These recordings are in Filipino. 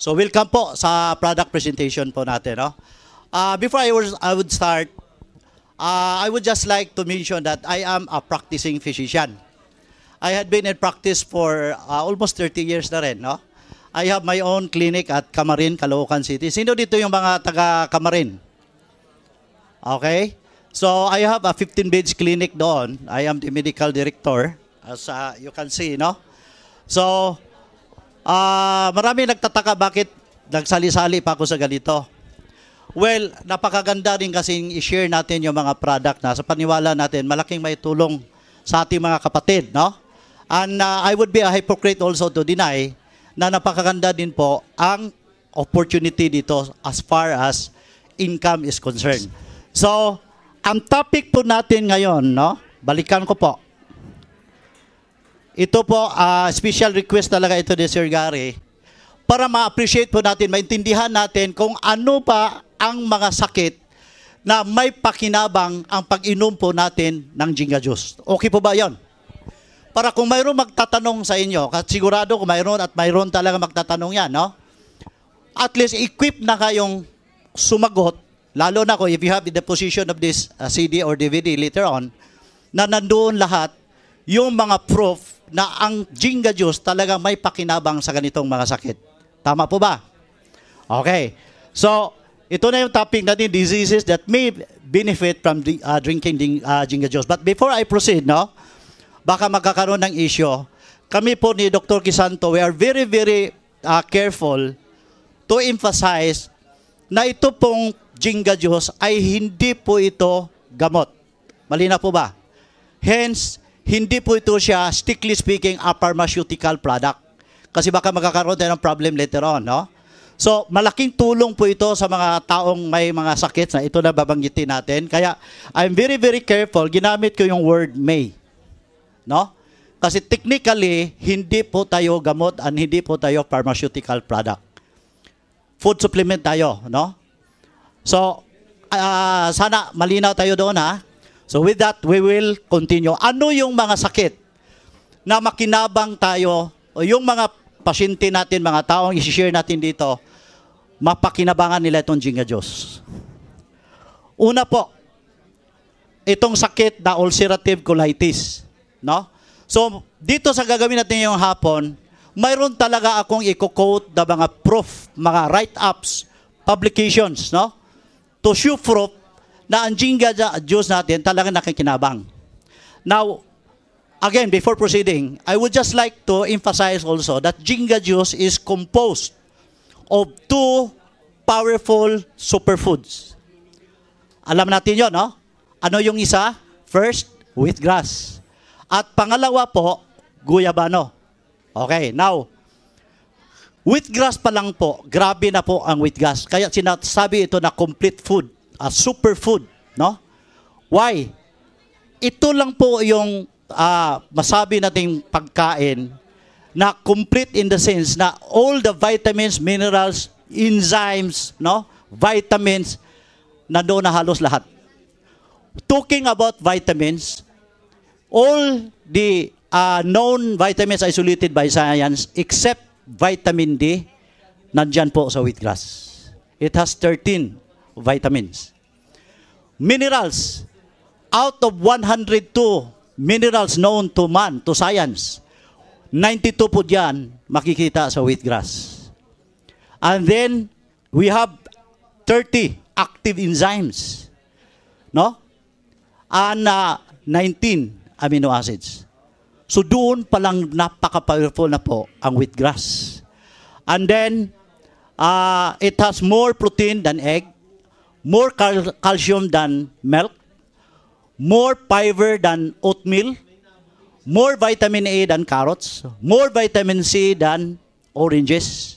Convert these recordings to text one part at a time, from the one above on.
So welcome po sa product presentation po natin. No? Before I would start, I would just like to mention that I am a practicing physician. I had been in practice for almost 30 years na rin. No? I have my own clinic at Camarin, Caloocan City. Sino dito yung mga taga Camarin? Okay? So I have a 15-bed clinic doon. I am the medical director, as you can see. No? So, marami nagtataka bakit nagsali-sali pa ako sa ganito. Well, napakaganda rin kasing i-share natin yung mga product na sa paniwala natin, malaking may tulong sa ating mga kapatid, no? And I would be a hypocrite also to deny na napakaganda din po ang opportunity dito as far as income is concerned. So, ang topic po natin ngayon, no? Balikan ko po. Ito po, special request talaga ito ni Sir Gary para ma-appreciate po natin, maintindihan natin kung ano pa ang mga sakit na may pakinabang ang pag-inom po natin ng Jinga Juice. Okay po ba yon? Para kung mayroon magtatanong sa inyo, kasi sigurado kung mayroon at mayroon talaga magtatanong yan, no? At least equip na kayong sumagot, lalo na kung if you have the position of this CD or DVD later on, na nandoon lahat yung mga proof na ang Jinga Juice talagang may pakinabang sa ganitong mga sakit. Tama po ba? Okay. So, ito na yung topic natin, diseases that may benefit from drinking Jinga Juice. But before I proceed, no, baka magkakaroon ng issue. Kami po ni Dr. Crisanto, we are very, very careful to emphasize na ito pong Jinga Juice ay hindi po ito gamot. Malina po ba? Hence, hindi po ito siya, strictly speaking, a pharmaceutical product. Kasi baka magkakaroon tayo ng problem later on, no? So, malaking tulong po ito sa mga taong may mga sakit na ito na babanggitin natin. Kaya, I'm very, very careful. Ginamit ko yung word may. No? Kasi technically, hindi po tayo gamot and hindi po tayo pharmaceutical product. Food supplement tayo, no? So, sana malinaw tayo doon, ha? So with that, we will continue. Ano yung mga sakit na makinabang tayo o yung mga pasyente natin, mga taong i-share natin dito, mapakinabangan nila itong Jinga Juice? Una po, itong sakit na ulcerative colitis. No? So dito sa gagawin natin yung hapon, mayroon talaga akong i-quote na mga proof, mga write-ups, publications, no? To show proof na ang Jinga Juice natin talagang nakikinabang. Now, again, before proceeding, I would just like to emphasize also that Jinga Juice is composed of two powerful superfoods. Alam natin yun, no? Ano yung isa? First, wheatgrass. At pangalawa po, guyabano. Okay, now, wheatgrass pa lang po, grabe na po ang wheatgrass. Kaya sinasabi ito na complete food. A superfood, no? Why? Ito lang po yung masabi nating pagkain na complete in the sense na all the vitamins, minerals, enzymes, no? Vitamins, nandoon na halos lahat. Talking about vitamins, all the known vitamins isolated by science except vitamin D, nandyan po sa wheatgrass. It has 13 vitamins. Minerals, out of 102 minerals known to man, to science, 92 po dyan makikita sa wheatgrass. And then, we have 30 active enzymes. No? And 19 amino acids. So doon palang napaka-powerful na po ang wheatgrass. And then, it has more protein than egg, more calcium than milk, more fiber than oatmeal, more vitamin A than carrots, more vitamin C than oranges.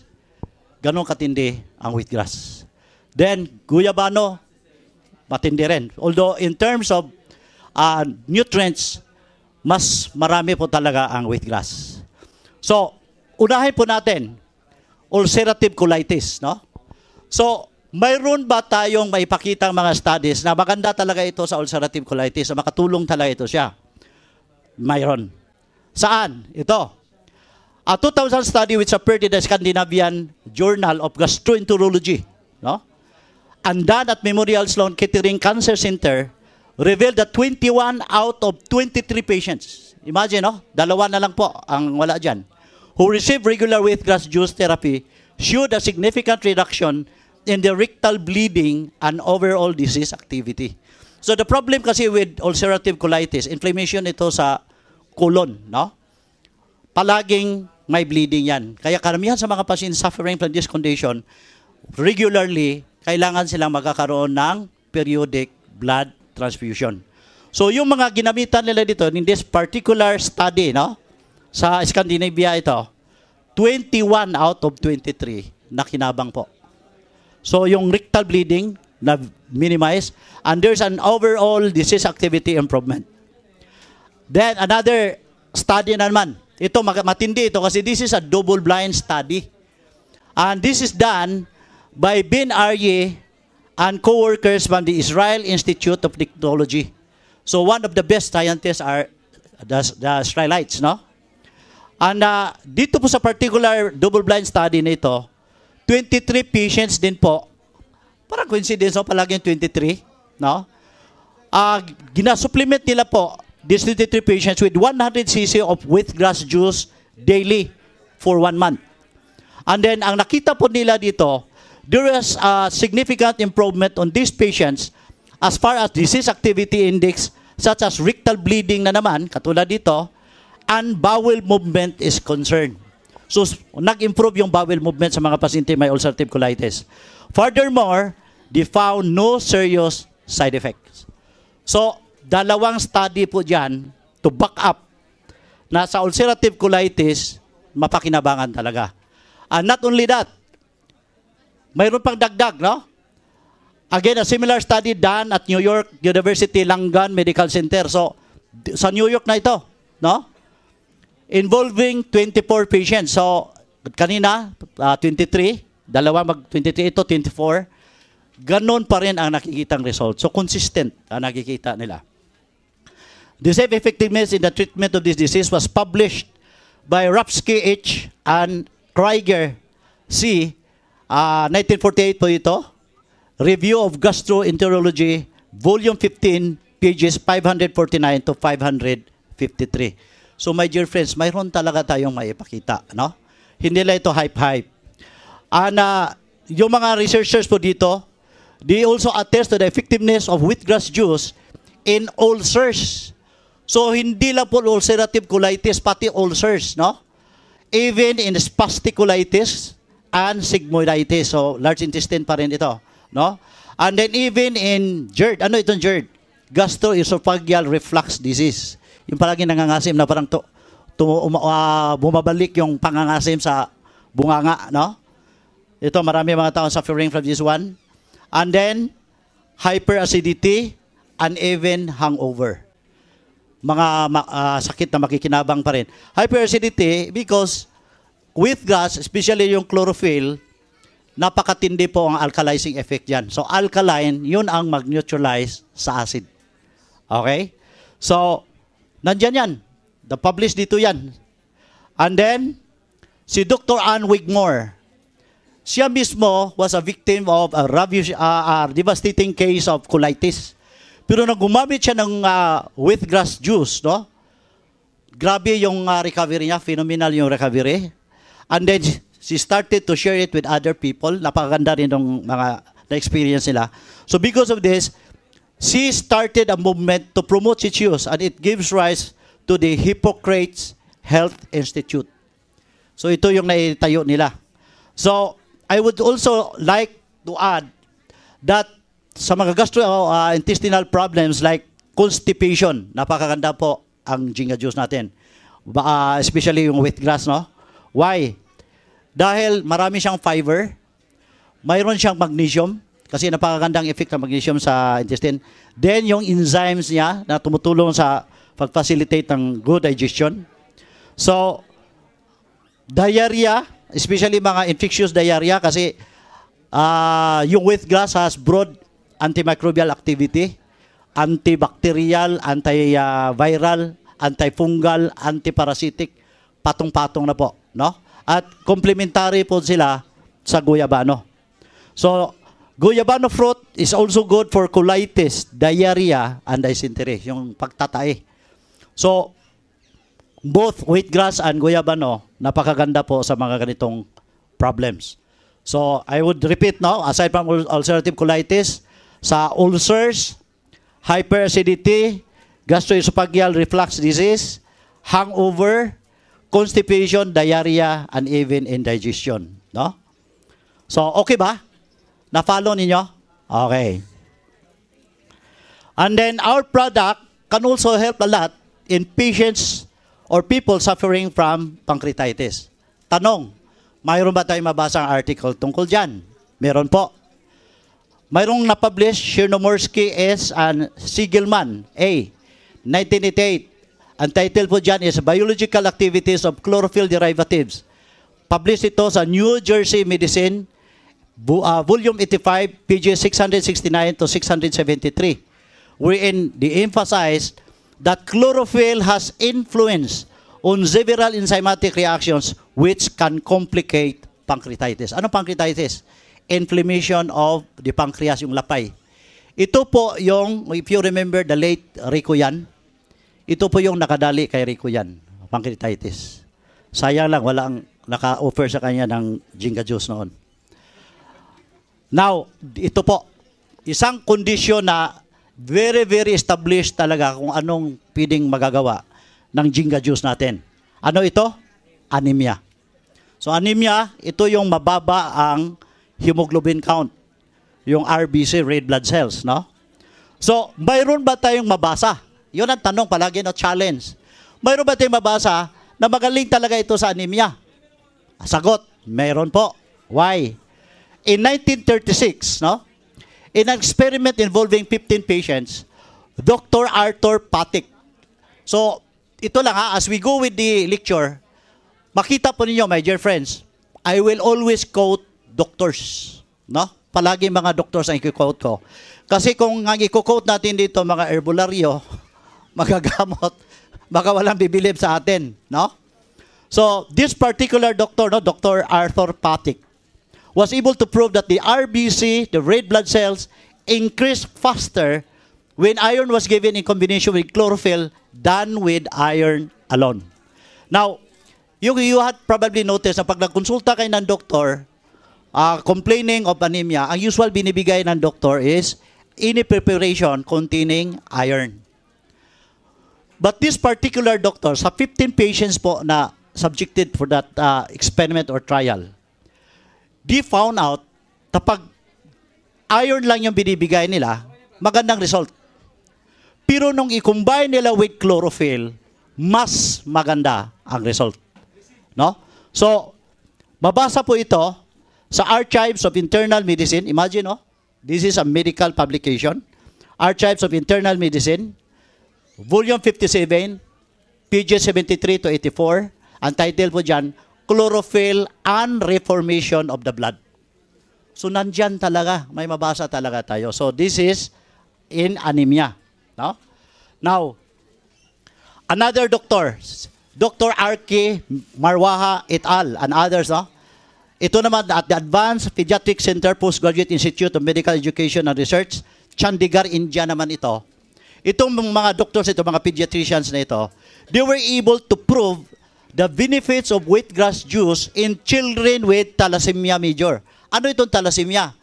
Ganon katindi ang wheatgrass. Then, guyabano, matindi rin. Although, in terms of nutrients, mas marami po talaga ang wheatgrass. So, unahin po natin, ulcerative colitis, no? So, mayroon ba tayong maipakitang mga studies na maganda talaga ito sa ulcerative colitis, na makatulong talaga ito siya? Mayroon. Saan? Ito. A 2000 study which appeared in the Scandinavian Journal of Gastroenterology, no? And done at Memorial Sloan Kettering Cancer Center revealed that 21 out of 23 patients, imagine, no? Dalawa na lang po ang wala dyan, who received regular wheatgrass juice therapy showed a significant reduction in the rectal bleeding and overall disease activity. So the problem kasi with ulcerative colitis, inflammation ito sa colon, no? Palaging may bleeding yan. Kaya karamihan sa mga pasyente suffering from this condition, regularly, kailangan silang magkakaroon ng periodic blood transfusion. So yung mga ginamitan nila dito, in this particular study, no? Sa Scandinavia ito, 21 out of 23 na kinabang po. So yung rectal bleeding na minimize, and there's an overall disease activity improvement. Then another study naman, ito matindi ito kasi this is a double-blind study. And this is done by Ben Aryeh and co-workers from the Israel Institute of Technology. So one of the best scientists are the Israelites, no? And dito po sa particular double-blind study na ito, 23 patients din po, parang coincidence, no? Palaging 23, no? Ginasupplement nila po these 23 patients with 100 cc of wheatgrass juice daily for 1 month. And then, ang nakita po nila dito, there is a significant improvement on these patients as far as disease activity index, such as rectal bleeding na naman, katulad dito, and bowel movement is concerned. So, nag-improve yung bowel movement sa mga pasyente may ulcerative colitis. Furthermore, they found no serious side effects. So, dalawang study po dyan to back up na sa ulcerative colitis, mapakinabangan talaga. And not only that, mayroon pang dagdag, no? Again, a similar study done at New York University Langone Medical Center. So, sa New York na ito, no? Involving 24 patients. So, kanina, 23, dalawa mag-23, ito 24. Ganon pa rin ang nakikitang result. So, consistent ang nakikita nila. The safe effectiveness in the treatment of this disease was published by Rapsky H. and Krieger C. 1948 po ito. Review of Gastroenterology, Volume 15, pages 549 to 553. So my dear friends, mayroon talaga tayong maipakita, no? Hindi lang ito hype-hype. And yung mga researchers po dito, they also attest to the effectiveness of wheatgrass juice in ulcers. So hindi lang po ulcerative colitis, pati ulcers, no? Even in spastic colitis and sigmoiditis. So large intestine pa rin ito, no? And then even in GERD, ano itong GERD? Gastroesophageal reflux disease. Yung palagi nangangasim na parang bumabalik yung pangangasim sa bunganga, no? Ito, marami mga tao suffering from this one. And then, hyperacidity and even hangover. Mga sakit na makikinabang pa rin. Hyperacidity because wheatgrass, especially yung chlorophyll, napakatindi po ang alkalizing effect yan. So, alkaline, yun ang mag-neutralize sa acid. Okay? So, nandyan yan. Published dito yan. And then, si Dr. Ann Wigmore, siya mismo was a victim of a devastating case of colitis. Pero nang gumamit siya ng wheatgrass juice, no? Grabe yung recovery niya, phenomenal yung recovery. And then, she started to share it with other people. Napakaganda rin ng mga na-experience nila. So because of this, she started a movement to promote its use, and it gives rise to the Hippocrates Health Institute. So ito yung naitayo nila. So I would also like to add that sa mga gastrointestinal problems like constipation, napakaganda po ang Ginga juice natin. Especially yung wheatgrass, no? Why? Dahil marami siyang fiber, mayroon siyang magnesium, kasi napakagandang effect ng magnesium sa intestine. Then yung enzymes niya na tumutulong sa pag-facilitate ng good digestion. So, diarrhea, especially mga infectious diarrhea, kasi yung wheatgrass has broad antimicrobial activity, antibacterial, antiviral, antifungal, antiparasitic, patong-patong na po, no? At complementary po sila sa guyabano. So, guyabano fruit is also good for colitis, diarrhea, and dysentery, yung pagtatae. So, both wheatgrass and guyabano, napakaganda po sa mga ganitong problems. So, I would repeat now, aside from ulcerative colitis, sa ulcers, hyperacidity, gastroesophageal reflux disease, hangover, constipation, diarrhea, and even indigestion. No? So, okay ba? Na-follow ninyo? Okay. And then, our product can also help a lot in patients or people suffering from pancreatitis. Tanong, mayroon ba tayong mabasang article tungkol dyan? Meron po. Mayroong na-publish, Chernomorski S. and Siegelman, A. 1988. Ang title po dyan is Biological Activities of Chlorophyll Derivatives. Published ito sa New Jersey Medicine, Volume 85, page 669 to 673, wherein they emphasized that chlorophyll has influence on several enzymatic reactions which can complicate pancreatitis. Ano pancreatitis? Inflammation of the pancreas, yung lapay. Ito po yung, if you remember the late Rico Yan, ito po yung nakadali kay Rico Yan, pancreatitis. Sayang lang, walang naka-offer sa kanya ng Jinga juice noon. Now, ito po, isang kondisyon na very, very established talaga kung anong pwedeng magagawa ng Jinga juice natin. Ano ito? Anemia. So, anemia, ito yung mababa ang hemoglobin count, yung RBC, red blood cells, no? So, mayroon ba tayong mabasa? Yun ang tanong palagi, no? Challenge. Mayroon ba tayong mabasa na magaling talaga ito sa anemia? Sagot, mayroon po. Why? In 1936, no? In an experiment involving 15 patients, Dr. Arthur Patik. So, ito lang ha, as we go with the lecture, makita po ninyo, my dear friends, I will always quote doctors, no? Palagi mga doctors ang i-quote ko. Kasi kung ang i-quote natin dito mga herbularyo, magagamot, baka walang bibilib sa atin, no? So, this particular doctor, no, Dr. Arthur Patik, was able to prove that the RBC, the red blood cells, increased faster when iron was given in combination with chlorophyll than with iron alone. Now, you had probably noticed na pag nagkonsulta kayo ng doktor, complaining of anemia, ang usual binibigay ng doktor is any preparation containing iron. But this particular doctor, sa 15 patients po na subjected for that experiment or trial, they found out na pag iron lang yung binibigay nila, magandang result. Pero nung i-combine nila with chlorophyll, mas maganda ang result. No? So, mabasa po ito sa Archives of Internal Medicine. Imagine, no? This is a medical publication. Archives of Internal Medicine, Volume 57, pages 73 to 84. Ang title po dyan, Chlorophyll and Reformation of the Blood. So, nandyan talaga. May mabasa talaga tayo. So, this is in anemia. No? Now, another doctor, Dr. R.K. Marwaha et al. And others, no? Ito naman at the Advanced Pediatric Center Postgraduate Institute of Medical Education and Research, Chandigarh, India naman ito. Itong mga doctors, ito mga pediatricians na ito, they were able to prove the benefits of wheatgrass juice in children with thalassemia major. Ano itong thalassemia?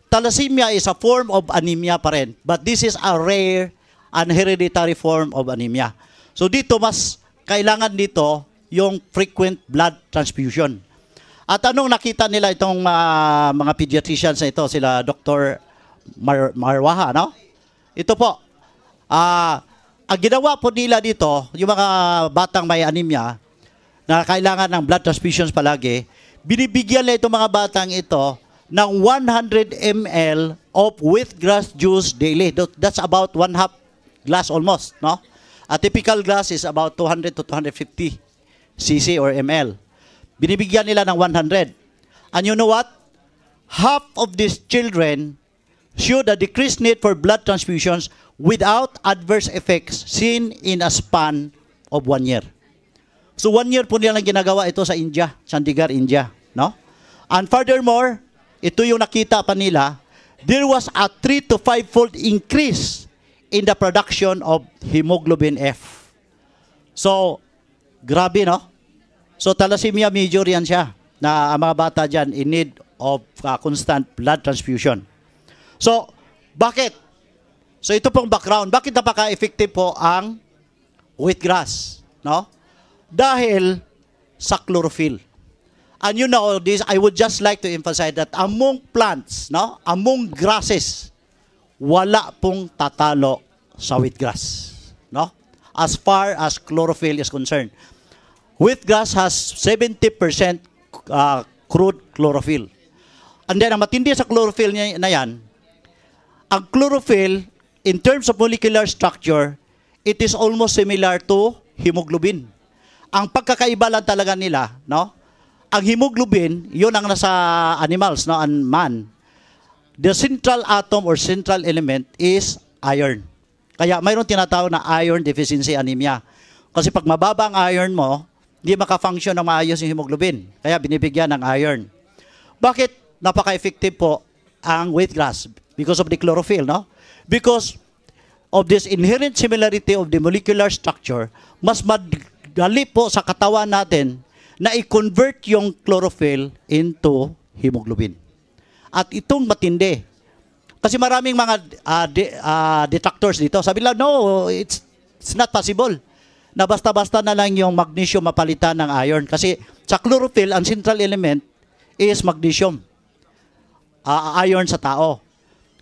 Thalassemia is a form of anemia pa rin, but this is a rare and hereditary form of anemia. So dito mas kailangan dito yung frequent blood transfusion. At anong nakita nila itong mga pediatricians na ito, sila Dr. Marwaha, no? Ito po, ang ginawa po nila dito, yung mga batang may anemia, na kailangan ng blood transfusions palagi, binibigyan nila itong mga batang ito ng 100 ml of wheatgrass juice daily. That's about 1/2 glass almost, no? A typical glass is about 200 to 250 cc or ml. Binibigyan nila ng 100. And you know what? Half of these children showed a decreased need for blood transfusions without adverse effects seen in a span of 1 year. So 1 year po nilang ginagawa ito sa India, Chandigarh, India, no? And furthermore, ito yung nakita pa nila, there was a 3 to 5-fold increase in the production of hemoglobin F. So, grabe, no? So, thalassemia major yan siya, na ang mga bata dyan in need of constant blood transfusion. So, bakit? So, ito pong background. Bakit napaka-effective po ang wheatgrass, no? Dahil sa chlorophyll. And you know this, I would just like to emphasize that among plants, no, among grasses, wala pong tatalo sa wheatgrass, no? As far as chlorophyll is concerned. Wheatgrass has 70% crude chlorophyll. And then, ang matindi sa chlorophyll na yan, ang chlorophyll, in terms of molecular structure, it is almost similar to hemoglobin. Ang pagkakaiba lang talaga nila, no? Ang hemoglobin, yun ang nasa animals, no, and man. The central atom or central element is iron. Kaya mayroon tinatawag na iron deficiency anemia. Kasi pag mababa ang iron mo, hindi maka-function ng maayos yung hemoglobin. Kaya binibigyan ng iron. Bakit napaka-effective po ang wheatgrass? Because of the chlorophyll, no? Because of this inherent similarity of the molecular structure, mas madali po sa katawan natin na i-convert yung chlorophyll into hemoglobin. At itong matindi. Kasi maraming mga detractors dito. Sabi lang, no, it's not possible na basta-basta na lang yung magnesium mapalitan ng iron. Kasi sa chlorophyll, ang central element is magnesium. Iron sa tao.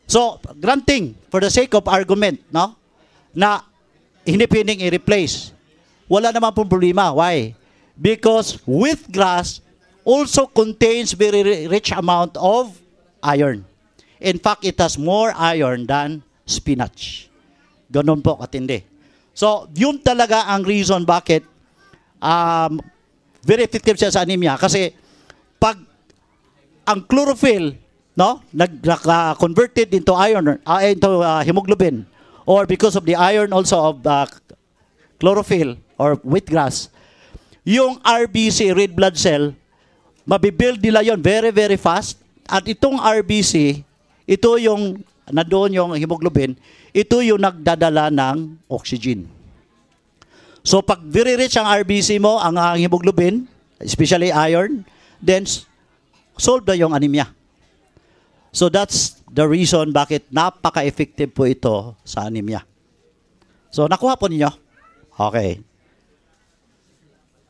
So, granting, for the sake of argument, no, na hindi pwedeng i-replace, wala naman pong problema. Why? Because wheatgrass also contains very rich amount of iron. In fact, it has more iron than spinach. Ganun po katindi. So, yun talaga ang reason bakit very effective siya sa anemia. Kasi pag ang chlorophyll, no, converted into iron, into hemoglobin, or because of the iron also of chlorophyll or wheatgrass, yung RBC, red blood cell, mabibuild nila yon very, very fast. At itong RBC, ito yung, nandoon yung hemoglobin, ito yung nagdadala ng oxygen. So, pag very rich ang RBC mo, ang hemoglobin, especially iron, then solve na yung anemia. So, that's the reason bakit napaka-effective po ito sa anemia. So, nakuha po ninyo? Okay.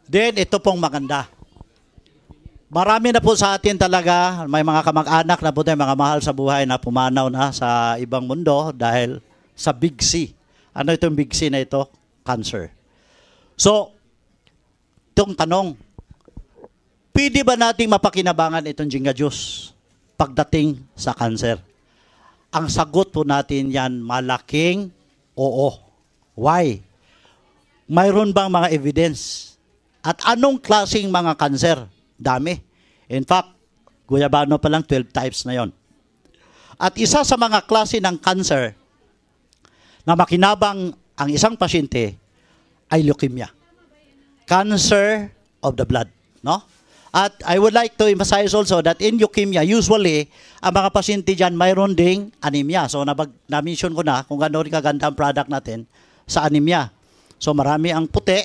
Then, ito pong maganda. Marami na po sa atin talaga, may mga kamag-anak na po tayo, mga mahal sa buhay na pumanaw na sa ibang mundo dahil sa Big C. Ano itong Big C na ito? Cancer. So, itong tanong, pwede ba nating mapakinabangan itong Jinga Juice pagdating sa cancer? Ang sagot po natin yan, malaking oo. Why? Mayroon bang mga evidence? At anong klaseng mga cancer? Dami. In fact, guyabano pa lang 12 types na yon. At isa sa mga klase ng cancer na makinabang ang isang pasyente ay leukemia. Cancer of the blood, no? At I would like to emphasize also that in leukemia, usually, ang mga pasyente dyan mayroon ding anemia. So, na-mention ko na kung gano'n kaganda ang product natin sa anemia. So, marami ang puti,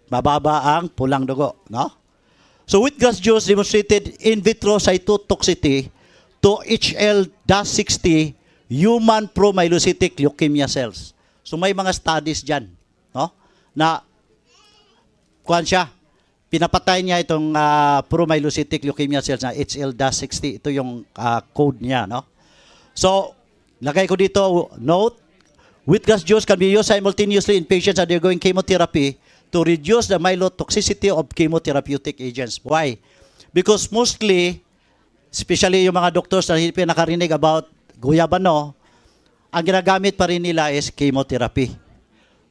mababa ang pulang dugo, no? So, wheatgrass juice demonstrated in vitro cytotoxicity to HL-60 human promyelocytic leukemia cells. So, may mga studies dyan, no? Na, kuhan siya, pinapatay niya itong promyelocytic leukemia cells na HL-60. Ito yung code niya, no? So, lagay ko dito, note, wheatgrass juice can be used simultaneously in patients undergoing chemotherapy to reduce the myelotoxicity of chemotherapeutic agents. Why? Because mostly, especially yung mga doctors na hindi nakarinig about guyabano, ang ginagamit pa rin nila is chemotherapy.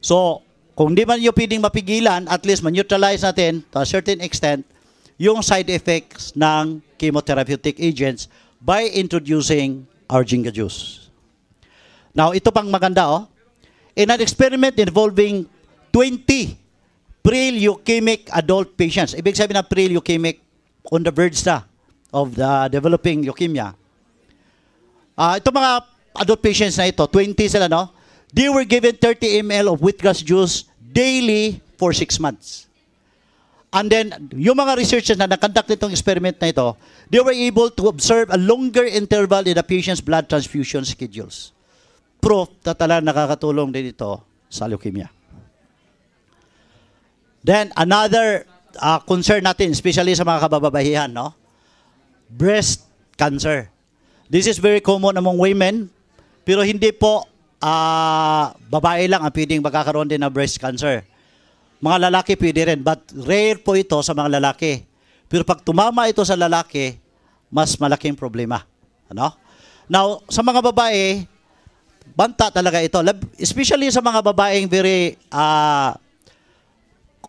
So, kung di man yung pwedeng mapigilan, at least man-neutralize natin to a certain extent yung side effects ng chemotherapeutic agents by introducing our Jinga Juice. Now, ito pang maganda, oh. In an experiment involving 20 pre-leukemic adult patients. Ibig sabihin ng pre-leukemic, on the verge na of the developing leukemia. Ito mga adult patients na ito, 20 sila, no? They were given 30 ml of wheatgrass juice daily for 6 months. And then, yung mga researchers na nakonduct nitong experiment na ito, they were able to observe a longer interval in the patient's blood transfusion schedules. Proof na talagang nakakatulong din ito sa leukemia. Then, another concern natin, especially sa mga kabababahihan, no? Breast cancer. This is very common among women, pero hindi po babae lang ang pwedeng magkakaroon din ng breast cancer. Mga lalaki pwede rin, but rare po ito sa mga lalaki. Pero pag tumama ito sa lalaki, mas malaking problema. Ano? Now, sa mga babae, banta talaga ito. Especially sa mga babaeng very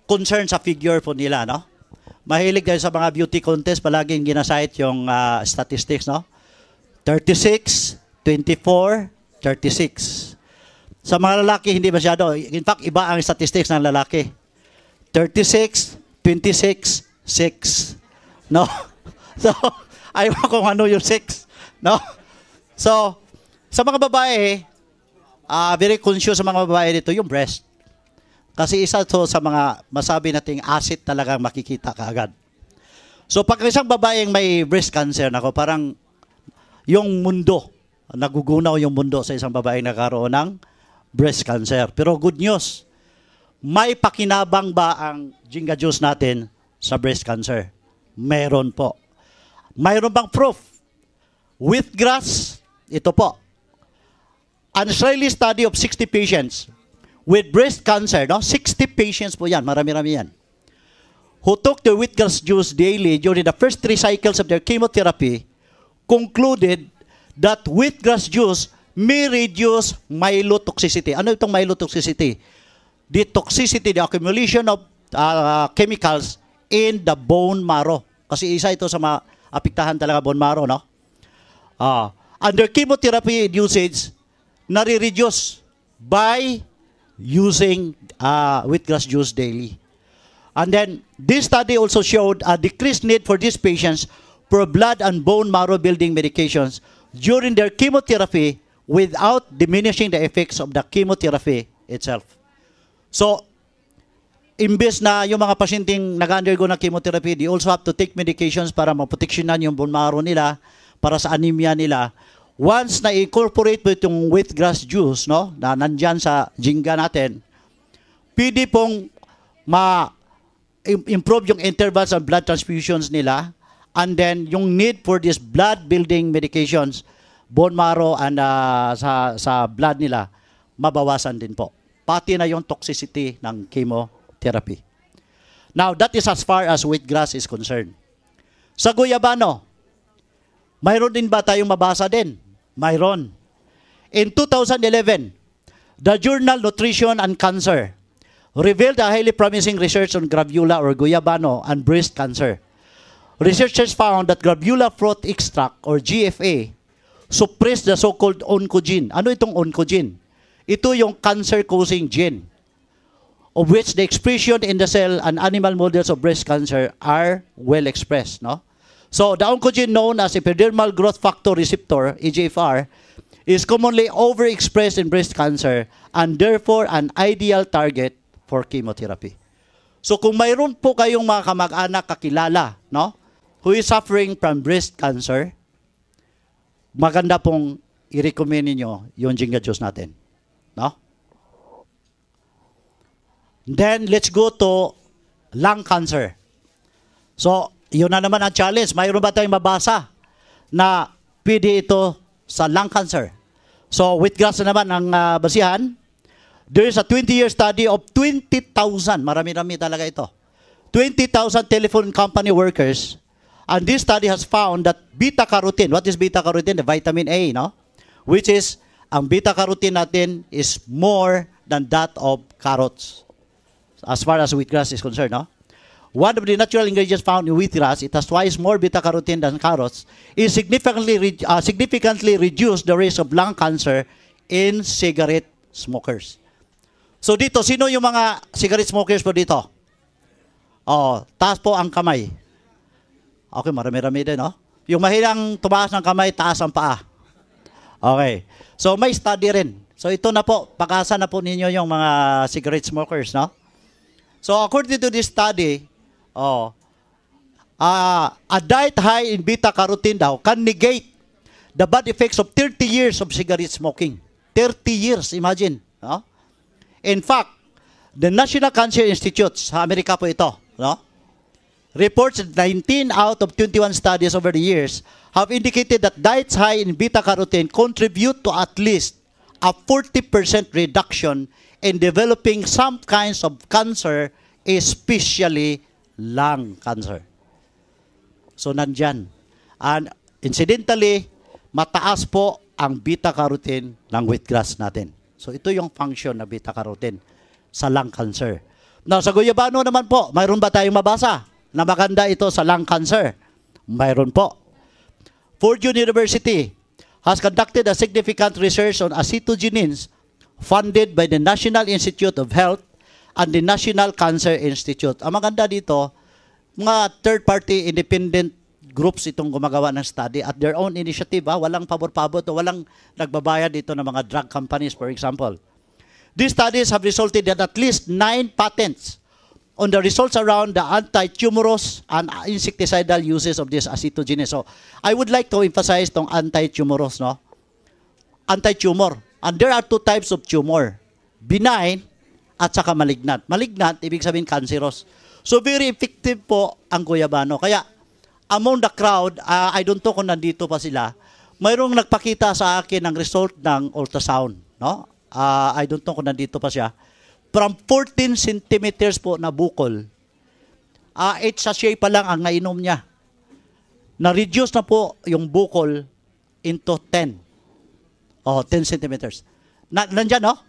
concerned sa figure po nila. No? Mahilig kayo sa mga beauty contest, palaging ginasite yung statistics. No? 36, 24, 36. Sa mga lalaki, hindi masyado. In fact, iba ang statistics ng lalaki. 36, 26, 6. No? So, ayaw kung ano yung 6. No? So, sa mga babae, very conscious sa mga babae dito, yung breast. Kasi isa to sa mga masabi nating asset talagang makikita kaagad. So, pag isang babaeng may breast cancer, nako, parang yung mundo, nagugunaw yung mundo sa isang babaeng nagkaroon ng breast cancer. Pero good news, may pakinabang ba ang Jinga Juice natin sa breast cancer? Meron po. Mayroon bang proof? Wheatgrass, ito po. An Israeli study of 60 patients with breast cancer, no? 60 patients po yan, marami-rami yan, who took the wheatgrass juice daily during the first 3 cycles of their chemotherapy, concluded that wheatgrass juice may reduce myelotoxicity. Ano itong myelotoxicity? The toxicity, the accumulation of chemicals in the bone marrow. Kasi isa ito sa maapektahan talaga bone marrow, no? Under chemotherapy usage, nare-reduce by using wheatgrass juice daily. And then, this study also showed a decreased need for these patients for blood and bone marrow building medications during their chemotherapy without diminishing the effects of the chemotherapy itself. So, imbes na yung mga pasyenteng nag-undergo ng chemotherapy, they also have to take medications para maproteksyonan yung bone marrow nila, para sa anemia nila. Once na-incorporate mo itong wheatgrass juice, no, na nandyan sa Jinga natin, pwede pong ma-improve yung intervals of blood transfusions nila, and then yung need for these blood-building medications, bone marrow and sa blood nila, mabawasan din po. Pati na yung toxicity ng chemotherapy. Now, that is as far as wheatgrass is concerned. Sa guyabano, mayroon din ba tayong mabasa din? Mayroon. In 2011, the journal Nutrition and Cancer revealed a highly promising research on gravula or guyabano and breast cancer. Researchers found that gravula fruit extract or GFA suppressed the so-called oncogene. Ano itong oncogene? Ito yung cancer-causing gene, of which the expression in the cell and animal models of breast cancer are well expressed. No? So, the oncogene known as epidermal growth factor receptor, EGFR, is commonly overexpressed in breast cancer and therefore an ideal target for chemotherapy. So, kung mayroon po kayong mga kamag-anak kakilala, no, who is suffering from breast cancer, maganda pong i-recommend ninyo yung Jinga Juice natin. No? Then, let's go to lung cancer. So, yun na naman ang challenge. Mayroon ba tayong mabasa na pwede ito sa lung cancer? So, wheatgrass na naman ang basihan. There is a 20-year study of 20,000. Marami-rami talaga ito. 20,000 telephone company workers. And this study has found that beta-carotene, what is beta-carotene? The vitamin A, no? Which is, ang beta-carotene natin is more than that of carrots. As far as wheatgrass is concerned, no? One of the natural ingredients found in wheatgrass, it has twice more beta-carotene than carrots, is significantly reduce the risk of lung cancer in cigarette smokers. So dito, sino yung mga cigarette smokers po dito? Taas po ang kamay. Okay, marami-rami din, no? Yung mahilang tumaas ng kamay, taas ang paa. Okay. So, may study rin. So, ito na po, pakasa na po ninyo yung mga cigarette smokers, no? So, according to this study, a diet high in beta-carotene daw can negate the bad effects of 30 years of cigarette smoking. 30 years, imagine. No? In fact, the National Cancer Institute, sa Amerika po ito, no? Reports that 19 out of 21 studies over the years have indicated that diets high in beta-carotene contribute to at least a 40% reduction in developing some kinds of cancer, especially lung cancer. So, nandyan. And incidentally, mataas po ang beta-carotene ng wheatgrass natin. So, ito yung function ng beta-carotene sa lung cancer. Now, sa guyabano naman po, mayroon ba tayong mabasa na maganda ito sa lung cancer? Mayroon po. Ford University has conducted a significant research on acetogenins funded by the National Institute of Health and the National Cancer Institute. Ang maganda dito, mga third-party independent groups itong gumagawa ng study at their own initiative. Walang pabor-pabor o walang nagbabayad dito ng mga drug companies, for example. These studies have resulted in at least 9 patents on the results around the anti-tumorous and insecticidal uses of this acetogenins. So, I would like to emphasize itong anti-tumorous, no? Anti-tumor. And there are 2 types of tumor. Benign at saka malignant. Malignant, ibig sabihin cancerous. So, very effective po ang guyabano. Kaya, among the crowd, I don't know kung nandito pa sila, mayroong nagpakita sa akin ng result ng ultrasound, no? I don't know kung nandito pa siya. From 14 centimeters po na bukol, 8 sachet pa lang ang nainom niya. Na-reduce na po yung bukol into 10. 10 centimeters. Nandyan, no?